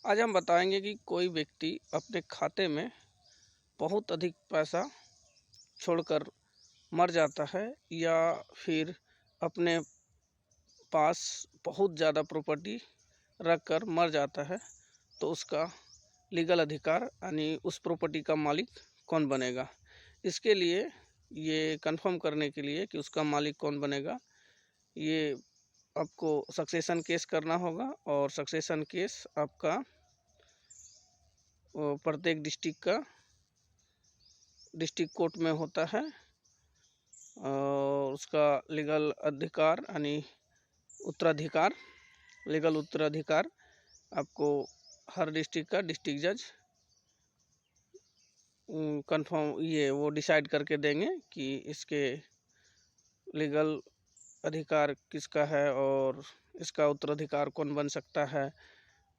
आज हम बताएंगे कि कोई व्यक्ति अपने खाते में बहुत अधिक पैसा छोड़कर मर जाता है या फिर अपने पास बहुत ज़्यादा प्रॉपर्टी रख कर मर जाता है तो उसका लीगल अधिकार यानी उस प्रॉपर्टी का मालिक कौन बनेगा। इसके लिए ये कंफर्म करने के लिए कि उसका मालिक कौन बनेगा, ये आपको सक्सेशन केस करना होगा। और सक्सेशन केस आपका प्रत्येक डिस्ट्रिक्ट कोर्ट में होता है और उसका लीगल अधिकार यानी लीगल उत्तराधिकार आपको हर डिस्ट्रिक्ट का डिस्ट्रिक्ट जज कंफर्म वो डिसाइड करके देंगे कि इसके लीगल अधिकार किसका है और इसका उत्तराधिकार कौन बन सकता है।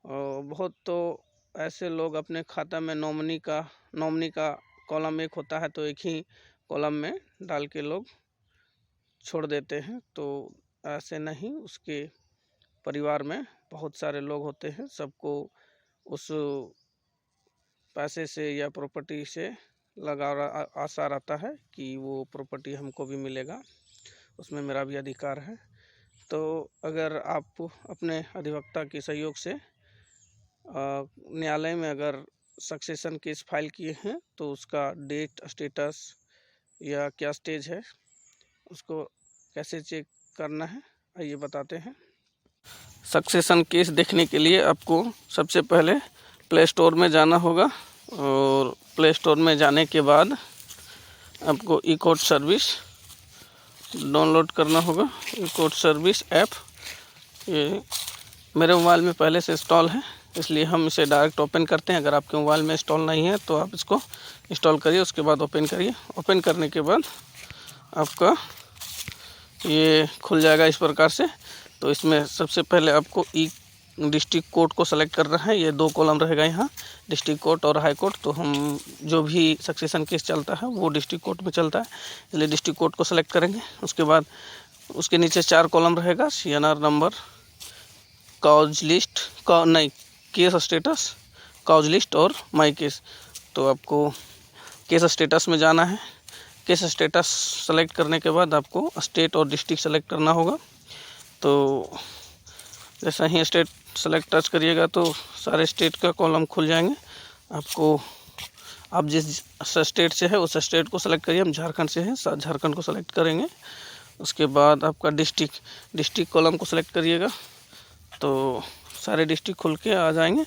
और बहुत तो ऐसे लोग अपने खाता में नॉमिनी का कॉलम एक होता है तो एक ही कॉलम में डाल के लोग छोड़ देते हैं, तो ऐसे नहीं, उसके परिवार में बहुत सारे लोग होते हैं, सबको उस पैसे से या प्रॉपर्टी से आशा रहता है कि वो प्रॉपर्टी हमको भी मिलेगा, उसमें मेरा भी अधिकार है। तो अगर आप अपने अधिवक्ता के सहयोग से न्यायालय में अगर सक्सेशन केस फाइल किए हैं तो उसका डेट स्टेटस या क्या स्टेज है उसको कैसे चेक करना है, आइए बताते हैं। सक्सेशन केस देखने के लिए आपको सबसे पहले प्ले स्टोर में जाना होगा और प्ले स्टोर में जाने के बाद आपको ई कोर्ट सर्विस डाउनलोड करना होगा। ई कोर्ट सर्विस ऐप ये मेरे मोबाइल में पहले से इंस्टॉल है, इसलिए हम इसे डायरेक्ट ओपन करते हैं। अगर आपके मोबाइल में इंस्टॉल नहीं है तो आप इसको इंस्टॉल करिए, उसके बाद ओपन करिए। ओपन करने के बाद आपका ये खुल जाएगा इस प्रकार से। तो इसमें सबसे पहले आपको डिस्ट्रिक्ट कोर्ट को सेलेक्ट करना है। ये 2 कॉलम रहेगा यहाँ, डिस्ट्रिक्ट कोर्ट और हाई कोर्ट। तो हम जो भी सक्सेशन केस चलता है वो डिस्ट्रिक्ट कोर्ट में चलता है, इसलिए डिस्ट्रिक्ट कोर्ट को सेलेक्ट करेंगे। उसके बाद उसके नीचे 4 कॉलम रहेगा, CNR number, cause list case status, cause list और माई केस। तो आपको केस स्टेटस में जाना है। केस स्टेटस सेलेक्ट करने के बाद आपको स्टेट और डिस्ट्रिक्ट सेलेक्ट करना होगा। तो जैसा ही स्टेट सेलेक्ट टच करिएगा तो सारे स्टेट का कॉलम खुल जाएंगे। आप जिस स्टेट से है उस स्टेट को सेलेक्ट करिए। हम झारखंड से हैं, झारखंड को सेलेक्ट करेंगे। उसके बाद आपका डिस्ट्रिक्ट कॉलम को सेलेक्ट करिएगा तो सारे डिस्ट्रिक्ट खुल के आ जाएंगे।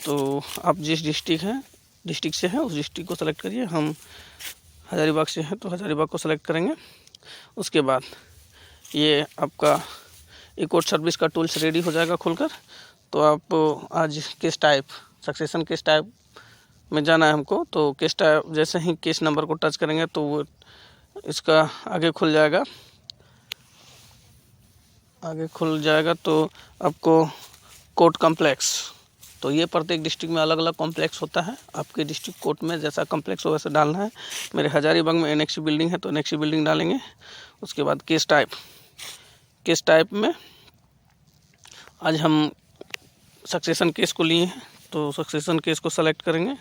तो आप जिस डिस्ट्रिक्ट से हैं उस डिस्ट्रिक्ट को सेलेक्ट करिए। हम हजारीबाग से हैं तो हजारीबाग को सेलेक्ट करेंगे। उसके बाद ये आपका ई कोर्ट सर्विस का टूल्स रेडी हो जाएगा खुलकर। तो आप आज case type succession case type में जाना है हमको। तो केस टाइप जैसे ही केस नंबर को टच करेंगे तो वो इसका आगे खुल जाएगा। तो आपको कोर्ट कॉम्प्लेक्स, तो ये प्रत्येक डिस्ट्रिक्ट में अलग अलग कॉम्प्लेक्स होता है। आपके डिस्ट्रिक्ट कोर्ट में जैसा कॉम्प्लेक्स हो वैसे डालना है। मेरे हजारीबाग में NXC बिल्डिंग है तो NXC बिल्डिंग डालेंगे। उसके बाद केस टाइप में आज हम सक्सेशन केस को लिए हैं तो सक्सेशन केस को सेलेक्ट करेंगे।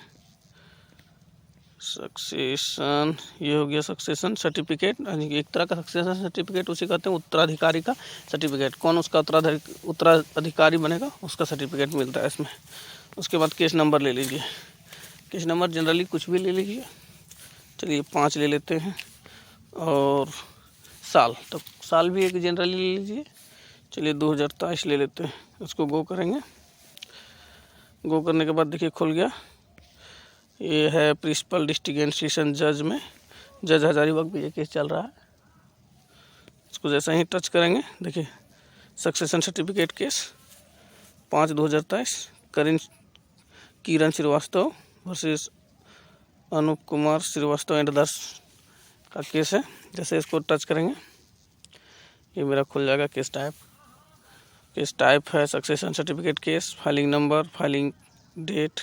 सक्सेशन ये हो गया सक्सेशन सर्टिफिकेट, एक तरह का सक्सेशन सर्टिफिकेट उसे कहते हैं, उत्तराधिकारी का सर्टिफिकेट। कौन उसका उत्तराधिकारी बनेगा उसका सर्टिफिकेट मिलता है इसमें। उसके बाद केस नंबर ले लीजिए। केस नंबर जनरली कुछ भी ले लीजिए, चलिए 5 ले लेते हैं। और तो साल भी एक जनरली ले लीजिए, चलिए 2023 ले लेते हैं। उसको गो करेंगे। गो करने के बाद देखिए खुल गया। ये है प्रिंसिपल डिस्ट्रिक्ट एंड सेशन जज में, जज हजारीबाग भी ये केस चल रहा है। इसको जैसे ही टच करेंगे देखिए succession certificate case 5/2023 Kiran Srivastava versus Anup Kumar Srivastava and others का केस है। जैसे इसको टच करेंगे ये मेरा खुल जाएगा केस टाइप है succession certificate case. Filing number, filing date,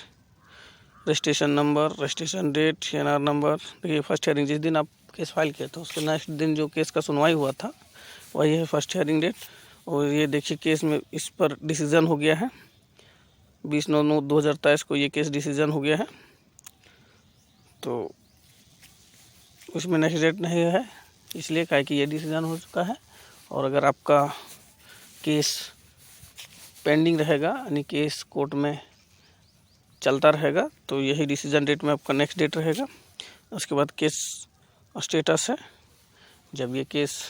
registration number, registration date, CNR number. देखिए फर्स्ट हियरिंग जिस दिन आप केस फाइल किए तो उसके नेक्स्ट दिन जो केस का सुनवाई हुआ था वही है फर्स्ट हियरिंग डेट। और ये देखिए केस में इस पर डिसीजन हो गया है 20/9/2023 को ये केस डिसीजन हो गया है। तो उसमें नेक्स्ट डेट नहीं है, इसलिए काहे कि ये डिसीजन हो चुका है। और अगर आपका केस पेंडिंग रहेगा, यानी केस कोर्ट में चलता रहेगा, तो यही डिसीजन डेट में आपका नेक्स्ट डेट रहेगा। उसके बाद केस स्टेटस है, जब ये केस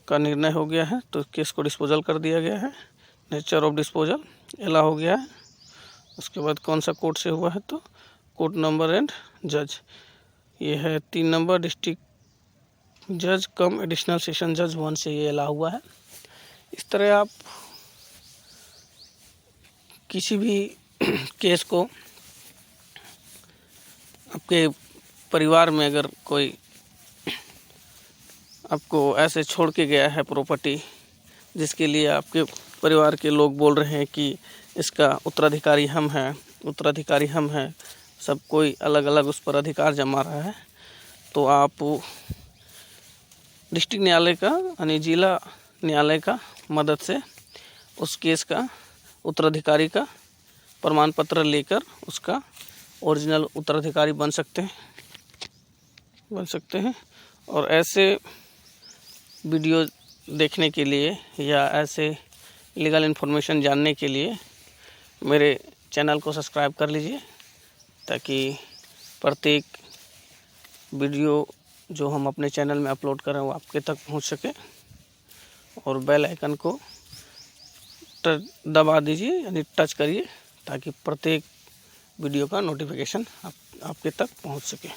का निर्णय हो गया है तो केस को डिस्पोजल कर दिया गया है, नेचर ऑफ डिस्पोजल एला हो गया है। उसके बाद कौन सा कोर्ट से हुआ है, तो कोर्ट नंबर एंड जज, ये है 3 नंबर डिस्ट्रिक्ट जज कम एडिशनल सेशन जज 1 से ये एला हुआ है। इस तरह आप किसी भी केस को, आपके परिवार में अगर कोई आपको ऐसे छोड़ के गया है प्रॉपर्टी, जिसके लिए आपके परिवार के लोग बोल रहे हैं कि इसका उत्तराधिकारी हम हैं, सब कोई अलग अलग उस पर अधिकार जमा रहा है, तो आप डिस्ट्रिक्ट न्यायालय का यानी जिला न्यायालय का मदद से उस केस का उत्तराधिकारी का प्रमाण पत्र लेकर उसका ओरिजिनल उत्तराधिकारी बन सकते हैं। और ऐसे वीडियो देखने के लिए या ऐसे लीगल इन्फॉर्मेशन जानने के लिए मेरे चैनल को सब्सक्राइब कर लीजिए, ताकि प्रत्येक वीडियो जो हम अपने चैनल में अपलोड करें वो आपके तक पहुंच सके। और बेल आइकन को दबा दीजिए, यानी टच करिए, ताकि प्रत्येक वीडियो का नोटिफिकेशन आपके तक पहुंच सके।